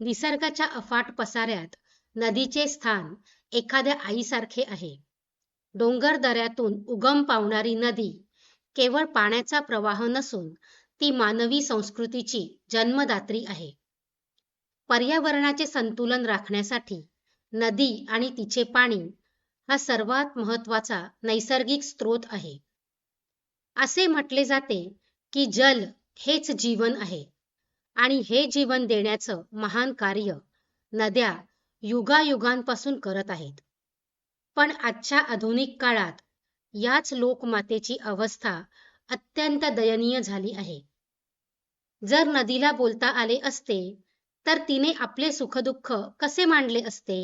निसर्गाच्या अफाट पसाऱ्यात नदीचे स्थान एखाद्या आईसारखे आहे. डोंगर दऱ्यातून उगम पावणारी नदी केवळ पाण्याचा प्रवाह नसून ती मानवी संस्कृतीची जन्मदात्री आहे. पर्यावरणाचे संतुलन राखण्यासाठी नदी आणि तिचे पाणी हा सर्वात महत्त्वाचा नैसर्गिक स्रोत आहे. असे म्हटले जाते की जल हेच जीवन आहे आणि हे जीवन देण्याचं महान कार्य नद्या युगायुगांपासून करत आहेत. पण आजच्या आधुनिक काळात याच लोकमातेची अवस्था अत्यंत दयनीय झाली आहे. जर नदीला बोलता आले असते तर तिने आपले सुखदुःख कसे मांडले असते?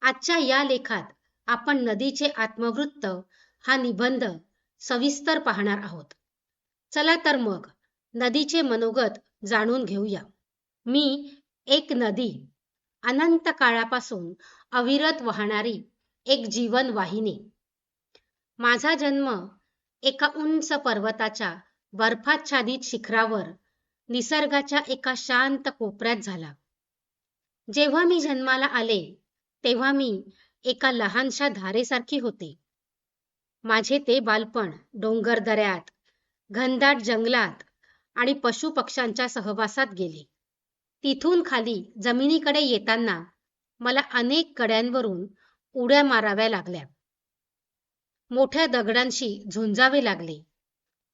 आजच्या या लेखात आपण नदीचे आत्मवृत्त हा निबंध सविस्तर पाहणार आहोत. चला तर मग नदीचे मनोगत जाणून घेऊया. मी एक नदी, अनंत काळापासून अविरत वाहणारी एक जीवन वाहिनी. माझा जन्म एका उंच पर्वताच्या बर्फाच्छादित शिखरावर निसर्गाच्या एका शांत कोपऱ्यात झाला. जेव्हा मी जन्माला आले तेव्हा मी एका लहानशा धारेसारखी होते. माझे ते बालपण डोंगर दऱ्यात, घनदाट जंगलात आणि पशुपक्ष्यांच्या सहवासात गेले. तिथून खाली जमिनीकडे येताना मला अनेक कड्यांवरून उड्या माराव्या लागल्या. मोठ्या दगडांशी झुंजावे लागले.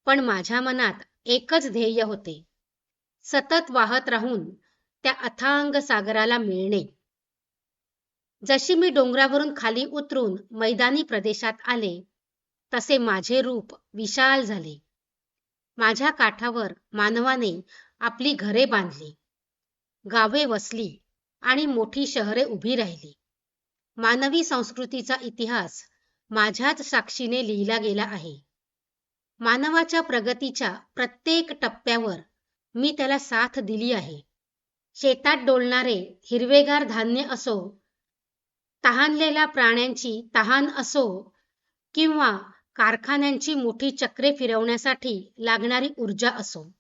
पण माझ्या मनात एकच ध्येय होते, सतत वाहत राहून त्या अथांग सागराला मिळणे. जशी मी डोंगरावरून खाली उतरून मैदानी प्रदेशात आले तसे माझे रूप विशाल झाले. माझ्या काठावर मानवाने आपली घरे बांधली, गावे वसली आणि मोठी शहरे उभी राहिली. मानवी संस्कृतीचा इतिहास माझ्याच साक्षीने लिहिला गेला आहे. मानवाच्या प्रगतीच्या प्रत्येक टप्प्यावर मी त्याला साथ दिली आहे. शेतात डोलणारे हिरवेगार धान्य असो, तहानलेल्या प्राण्यांची तहान असो किंवा कारखान्यांची मोठी चक्रे फिरवण्यासाठी लागणारी ऊर्जा असो,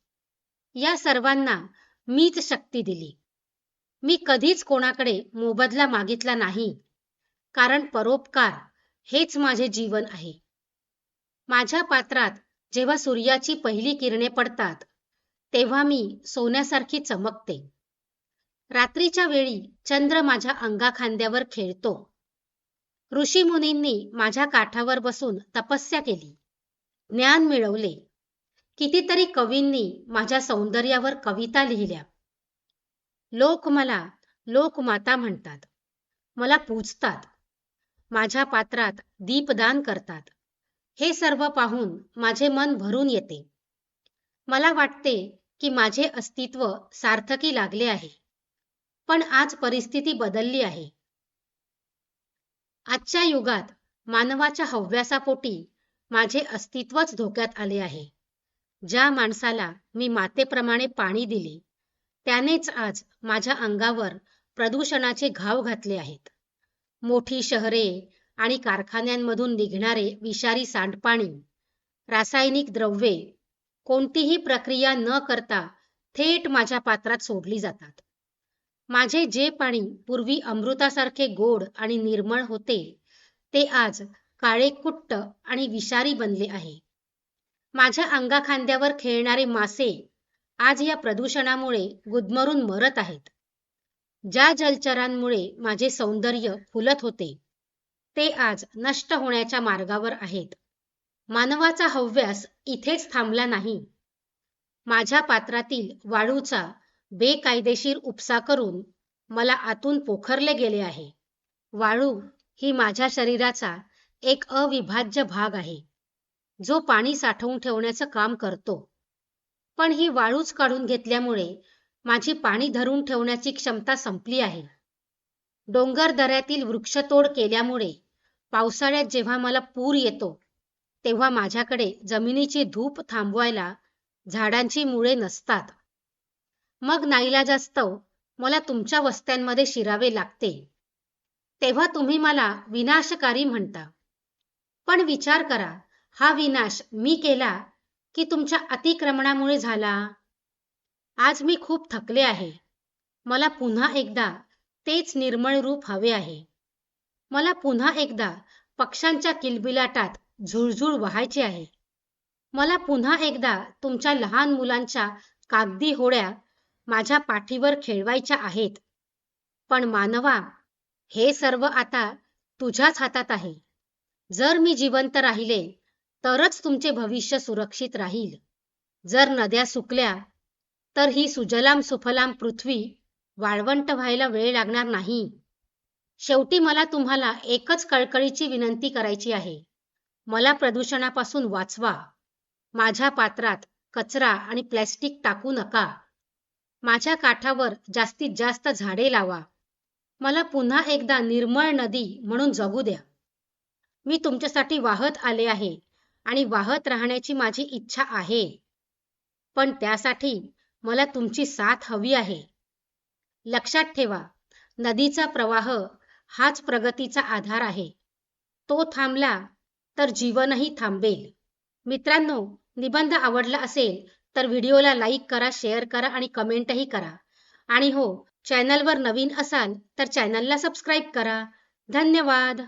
या सर्वांना मीच शक्ती दिली. मी कधीच कोणाकडे मोबदला मागितला नाही, कारण परोपकार हेच माझे जीवन आहे. माझ्या पात्रात जेव्हा सूर्याची पहिली किरणे पडतात तेव्हा मी सोन्यासारखी चमकते. रात्रीच्या वेळी चंद्र माझ्या अंगाखांद्यावर खेळतो. ऋषीमुनींनी माझ्या काठावर बसून तपस्या केली, ज्ञान मिळवले. कितीतरी कवींनी माझ्या सौंदर्यावर कविता लिहिल्या. लोक मला लोकमाता म्हणतात, मला पूजतात, माझ्या पात्रात दीपदान करतात. हे सर्व पाहून माझे मन भरून येते. मला वाटते की माझे अस्तित्व सार्थकी लागले आहे. पण आज परिस्थिती बदलली आहे. आजच्या युगात मानवाच्या हव्यासापोटी माझे अस्तित्वच धोक्यात आले आहे. ज्या माणसाला मी मातेप्रमाणे पाणी दिले त्यानेच आज माझ्या अंगावर प्रदूषणाचे घाव घातले आहेत. मोठी शहरे आणि कारखान्यांमधून निघणारे विषारी सांडपाणी, रासायनिक द्रव्ये कोणतीही प्रक्रिया न करता थेट माझ्या पात्रात सोडली जातात. माझे जे पाणी पूर्वी अमृतासारखे गोड आणि निर्मळ होते ते आज काळेकुट्ट आणि विषारी बनले आहे. माझ्या अंगाखांद्यावर खेळणारे मासे आज या प्रदूषणामुळे गुदमरून मरत आहेत. ज्या जलचरांमुळे माझे सौंदर्य फुलत होते ते आज नष्ट होण्याच्या मार्गावर आहेत. मानवाचा हव्यास इथेच थांबला नाही. माझ्या पात्रातील वाळूचा बेकायदेशीर उपसा करून मला आतून पोखरले गेले आहे. वाळू ही माझ्या शरीराचा एक अविभाज्य भाग आहे, जो पाणी साठवून ठेवण्याचं काम करतो. पण ही वाळूच काढून घेतल्यामुळे माझी पाणी धरून ठेवण्याची क्षमता संपली आहे. डोंगर दऱ्यातील वृक्षतोड केल्यामुळे पावसाळ्यात जेव्हा मला पूर येतो तेव्हा माझ्याकडे जमिनीची धूप थांबवायला झाडांची मुळे नसतात. मग नाईलाजास्तव मला तुमच्या वस्त्यांमध्ये शिरावे लागते. तेव्हा तुम्ही मला विनाशकारी म्हणता. पण विचार करा, हा विनाश मी केला की तुमच्या अतिक्रमणामुळे झाला? आज मी खूप थकले आहे. मला पुन्हा एकदा तेच निर्मळ रूप हवे आहे. मला पुन्हा एकदा पक्ष्यांच्या किलबिलाटात झुळझुळ व्हायचे आहे. मला पुन्हा एकदा तुमच्या लहान मुलांच्या कागदी होड्या माझ्या पाठीवर खेळवायच्या आहेत. पण मानवा, हे सर्व आता तुझ्याच हातात आहे. जर मी जिवंत राहिले तरच तुमचे भविष्य सुरक्षित राहील. जर नद्या सुकल्या तर ही सुजलाम सुफलाम पृथ्वी वाळवंट व्हायला वेळ लागणार नाही. शेवटी मला तुम्हाला एकच कळकळीची विनंती करायची आहे. मला प्रदूषणापासून वाचवा. माझ्या पात्रात कचरा आणि प्लॅस्टिक टाकू नका. माझ्या काठावर जास्तीत जास्त झाडे लावा. मला पुन्हा एकदा निर्मळ नदी म्हणून जगू द्या. मी तुमच्यासाठी वाहत आले आहे आणि वाहत राहण्याची माझी इच्छा आहे. पण त्यासाठी मला तुमची साथ हवी आहे. लक्षात ठेवा, नदीचा प्रवाह हाच प्रगतीचा आधार आहे. तो थांबला तर जीवनही थांबेल. मित्रांनो, निबंध आवडला असेल तर व्हिडिओला लाईक करा, शेअर करा आणि कमेंटही करा. आणि हो, चॅनलवर नवीन असाल तर चॅनलला सबस्क्राईब करा. धन्यवाद.